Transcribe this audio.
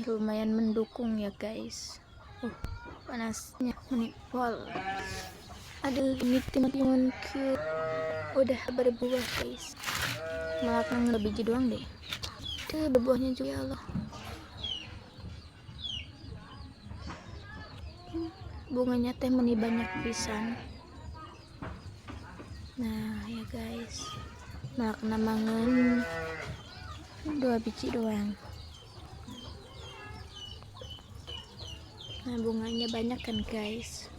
lumayan mendukung ya guys. Panasnya menipol. Aduh, ini timun cute udah berbuah guys. Malah nggak biji doang deh. Tuh berbuahnya juga ya Allah. Bunganya teh meni banyak pisan. Nah ya guys, malah kena mangan 2 biji doang. Nah bunganya banyak kan guys.